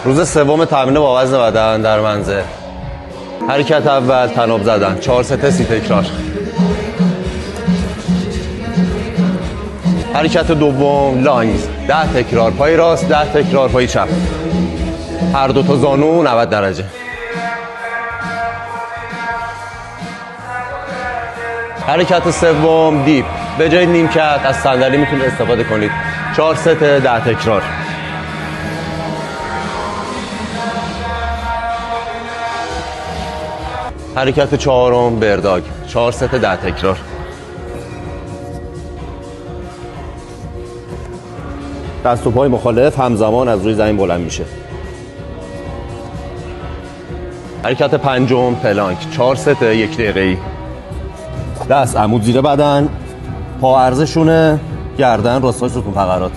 روز سوم تمرین با وزن بدن در منزل. حرکت اول تناب زدن، 4 ست 30 تکرار. حرکت دوم لانگز، 10 تکرار پای راست، 10 تکرار پای چپ. هر دو تا زانو 90 درجه. حرکت سوم دیپ، به جای نیمکت از صندلی میتونید استفاده کنید. 4 ست 10 تکرار. حرکت چهارم برداگ، 4 ست 10 تکرار. دست و پای مخالف همزمان از روی زمین بلند میشه. حرکت پنجم پلانک، 4 ست 1 دقیقه‌ای. دست عمود زیر بدن، پا عرض شونه، گردن راستای ستون فقرات.